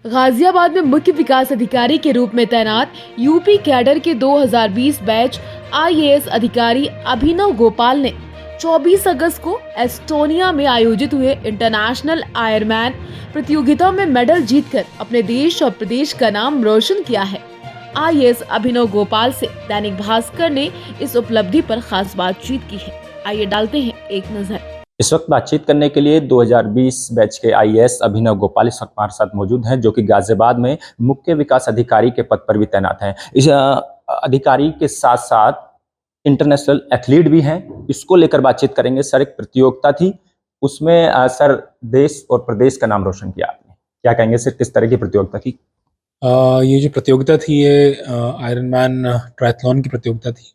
गाजियाबाद में मुख्य विकास अधिकारी के रूप में तैनात यूपी कैडर के 2020 बैच आईएएस अधिकारी अभिनव गोपाल ने 24 अगस्त को एस्टोनिया में आयोजित हुए इंटरनेशनल आयरमैन प्रतियोगिता में मेडल जीतकर अपने देश और प्रदेश का नाम रोशन किया है। आईएएस अभिनव गोपाल से दैनिक भास्कर ने इस उपलब्धि पर खास बातचीत की है। आइए डालते हैं एक नजर। इस वक्त बातचीत करने के लिए 2020 बैच के आईएएस अभिनव गोपाल इस वक्त हमारे साथ मौजूद हैं, जो कि गाजियाबाद में मुख्य विकास अधिकारी के पद पर भी तैनात हैं। इस अधिकारी के साथ साथ इंटरनेशनल एथलीट भी हैं। इसको लेकर बातचीत करेंगे। सर, एक प्रतियोगिता थी, उसमें सर देश और प्रदेश का नाम रोशन किया आपने, क्या कहेंगे सर, किस तरह की प्रतियोगिता थी? ये जो प्रतियोगिता थी ये आयरनमैन ट्रायथलॉन की प्रतियोगिता थी,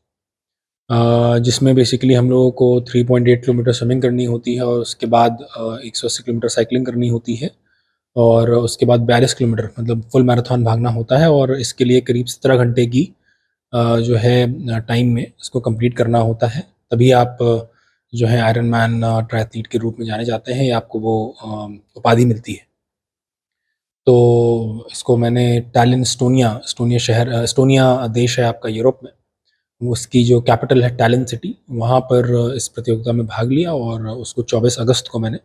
जिसमें बेसिकली हम लोगों को 3.8 किलोमीटर स्विमिंग करनी होती है और उसके बाद 180 किलोमीटर साइकिलिंग करनी होती है और उसके बाद 42 किलोमीटर मतलब फुल मैराथन भागना होता है और इसके लिए करीब 17 घंटे की जो है टाइम में इसको कंप्लीट करना होता है। तभी आप जो है आयरनमैन ट्रायथलीट के रूप में जाने जाते हैं या आपको वो उपाधि मिलती है। तो इसको मैंने टैलिन एस्टोनिया देश है आपका यूरोप में, उसकी जो कैपिटल है टैलिन सिटी, वहाँ पर इस प्रतियोगिता में भाग लिया और उसको 24 अगस्त को मैंने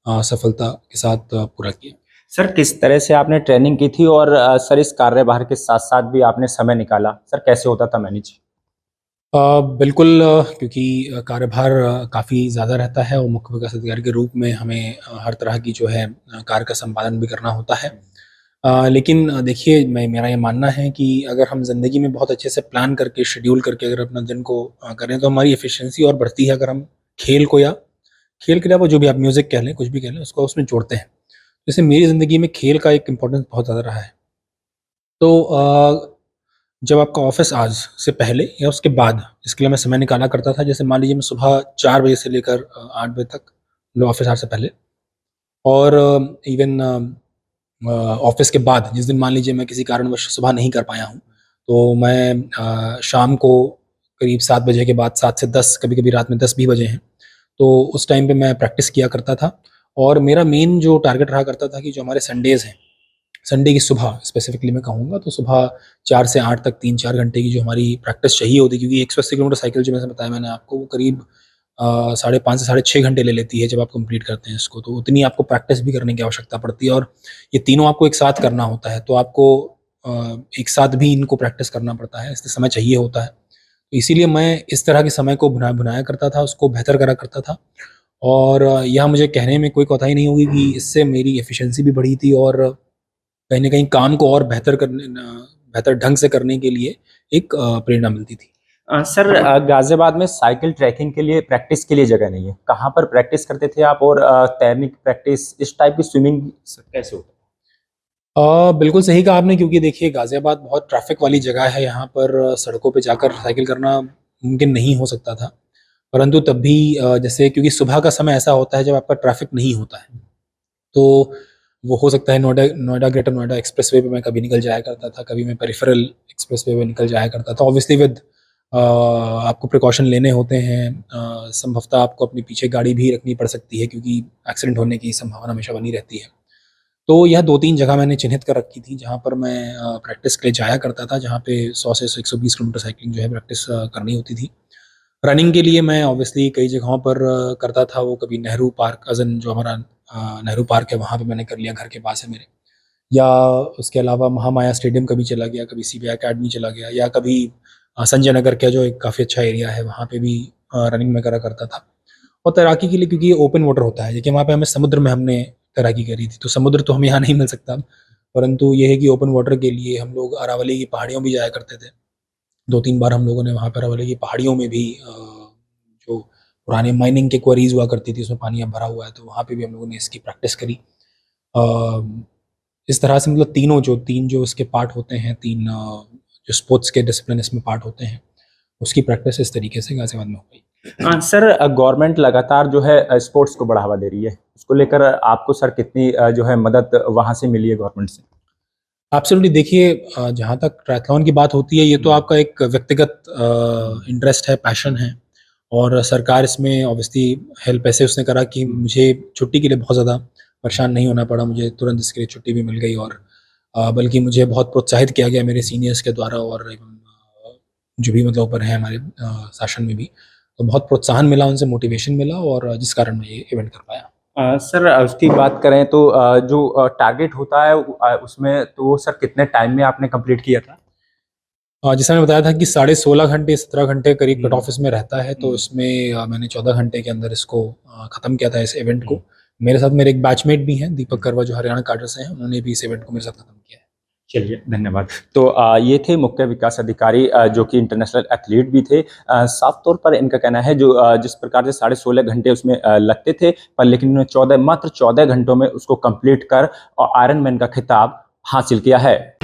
सफलता के साथ पूरा किया। सर, किस तरह से आपने ट्रेनिंग की थी और सर इस कार्यभार के साथ साथ भी आपने समय निकाला, सर कैसे होता था मैनेज? बिल्कुल, क्योंकि कार्यभार काफ़ी ज़्यादा रहता है और मुख्य विकास अधिकारी के रूप में हमें हर तरह की जो है कार्य का संपादन भी करना होता है। लेकिन देखिए, मेरा ये मानना है कि अगर हम ज़िंदगी में बहुत अच्छे से प्लान करके, शेड्यूल करके अगर अपना दिन को करें तो हमारी एफिशिएंसी और बढ़ती है। अगर हम खेल को या खेल के अलावा जो भी आप म्यूज़िक कह लें, कुछ भी कह लें, उसको उसमें जोड़ते हैं। जैसे मेरी ज़िंदगी में खेल का एक इम्पोर्टेंस बहुत ज़्यादा रहा है। तो जब आपका ऑफ़िस आवर्स से पहले या उसके बाद इसके लिए मैं समय निकाला करता था। जैसे मान लीजिए मैं सुबह 4 बजे से लेकर 8 बजे तक, मतलब ऑफ़िस आवर्स से पहले, और इवन ऑफ़िस के बाद जिस दिन मान लीजिए मैं किसी कारणवश सुबह नहीं कर पाया हूँ, तो मैं शाम को करीब 7 बजे के बाद, 7 से 10, कभी-कभी रात में 10 भी बजे हैं, तो उस टाइम पे मैं प्रैक्टिस किया करता था। और मेरा मेन जो टारगेट रहा करता था कि जो हमारे संडेज़ हैं, संडे की सुबह स्पेसिफ़िकली मैं कहूँगा, तो सुबह 4 से 8 तक 3-4 घंटे की जो हमारी प्रैक्टिस चाहिए होती है, क्योंकि 180 किलोमीटर साइकिल जो जैसे बताया मैंने आपको, वो करीब साढ़े 5 से साढ़े 6 घंटे ले लेती है जब आप कंप्लीट करते हैं इसको। तो उतनी आपको प्रैक्टिस भी करने की आवश्यकता पड़ती है और ये तीनों आपको एक साथ करना होता है, तो आपको एक साथ भी इनको प्रैक्टिस करना पड़ता है, इसलिए समय चाहिए होता है। तो इसीलिए मैं इस तरह के समय को बनाया करता था, उसको बेहतर करा करता था और यह मुझे कहने में कोई कोताही नहीं होगी कि इससे मेरी एफ़िशिएंसी भी बढ़ी थी और कहीं न कहीं काम को और बेहतर ढंग से करने के लिए एक प्रेरणा मिलती थी। सर, गाजियाबाद में साइकिल ट्रैकिंग के लिए, प्रैक्टिस के लिए जगह नहीं है, कहाँ पर प्रैक्टिस करते थे आप? और तैरने की प्रैक्टिस, इस टाइप की स्विमिंग कैसे होता? बिल्कुल सही कहा आपने, क्योंकि देखिए गाज़ियाबाद बहुत ट्रैफ़िक वाली जगह है, यहाँ पर सड़कों पे जाकर साइकिल करना मुमकिन नहीं हो सकता था। परंतु तब भी जैसे, क्योंकि सुबह का समय ऐसा होता है जब आपका ट्रैफ़िक नहीं होता है, तो वो हो सकता है नोएडा ग्रेटर नोएडा एक्सप्रेसवे पे मैं कभी निकल जाया करता था, कभी मैं पेरिफेरल एक्सप्रेसवे पे निकल जाया करता था। ऑब्वियसली विद आपको प्रिकॉशन लेने होते हैं। संभवतः आपको अपने पीछे गाड़ी भी रखनी पड़ सकती है, क्योंकि एक्सीडेंट होने की संभावना हमेशा बनी रहती है। तो यह 2-3 जगह मैंने चिन्हित कर रखी थी, जहाँ पर मैं प्रैक्टिस के लिए जाया करता था, जहाँ पे 100 से 120 किलोमीटर साइक्लिंग जो है प्रैक्टिस करनी होती थी। रनिंग के लिए मैं ऑब्वियसली कई जगहों पर करता था, वो कभी नेहरू पार्क, जो हमारा नेहरू पार्क है, वहाँ पे मैंने कर लिया, घर के पास है मेरे। या उसके अलावा महामाया स्टेडियम कभी चला गया, कभी सीबीआई अकेडमी चला गया, या कभी संजय नगर का जो एक काफ़ी अच्छा एरिया है, वहाँ पे भी रनिंग मैं करा करता था। और तैराकी के लिए, क्योंकि ये ओपन वाटर होता है, देखिए वहाँ पे हमें समुद्र में हमने तैराकी करी थी, तो समुद्र तो हमें यहाँ नहीं मिल सकता, परंतु ये है कि ओपन वाटर के लिए हम लोग अरावली की पहाड़ियों भी जाया करते थे। 2-3 बार हम लोगों ने वहाँ पर अरावली की पहाड़ियों में भी जो पुराने माइनिंग के क्वारीज़ हुआ करती थी, उसमें पानी अब भरा हुआ है, तो वहाँ पे भी हम लोगों ने इसकी प्रैक्टिस करी। इस तरह से मतलब 3 जो इसके पार्ट होते हैं, 3 जो स्पोर्ट्स के डिसिप्लिन इसमें पार्ट होते हैं, उसकी प्रैक्टिस इस तरीके से गाज़ियाबाद में हो गई। सर, गवर्नमेंट लगातार जो है स्पोर्ट्स को बढ़ावा दे रही है, उसको लेकर आपको सर कितनी जो है मदद वहाँ से मिली है गवर्नमेंट से? एब्सोल्युटली, देखिए जहाँ तक ट्रायथलॉन की बात होती है, ये तो आपका एक व्यक्तिगत इंटरेस्ट है, पैशन है, और सरकार इसमें ऑब्वियसली हेल्प ऐसे उसने करा कि मुझे छुट्टी के लिए बहुत ज़्यादा परेशान नहीं होना पड़ा, मुझे तुरंत इसके लिए छुट्टी भी मिल गई और बल्कि मुझे बहुत प्रोत्साहित किया गया मेरे सीनियर्स के द्वारा और जो भी मतलब ऊपर है हमारे शासन में भी, तो बहुत प्रोत्साहन मिला, उनसे मोटिवेशन मिला और जिस कारण मैं ये इवेंट कर पाया। सर उसकी बात करें तो जो टारगेट होता है उसमें तो सर कितने टाइम में आपने कंप्लीट किया था? जैसा मैंने बताया था कि 16.5 घंटे 17 घंटे करीब कट हम्म। ऑफ इसमें रहता है, तो हम्म। इसमें मैंने 14 घंटे के अंदर इसको ख़त्म किया था इस इवेंट को। मेरे साथ मेरे एक बैचमेट भी हैं, दीपक करवा, जो हरियाणा कैडर से हैं, उन्होंने भी इस इवेंट को मेरे साथ ख़त्म किया है। चलिए धन्यवाद। तो ये थे मुख्य विकास अधिकारी जो कि इंटरनेशनल एथलीट भी थे। साफ तौर पर इनका कहना है जो जिस प्रकार से 16.5 घंटे उसमें लगते थे, पर लेकिन इन्होंने मात्र 14 घंटों में उसको कंप्लीट कर और आयरन मैन का खिताब हासिल किया है।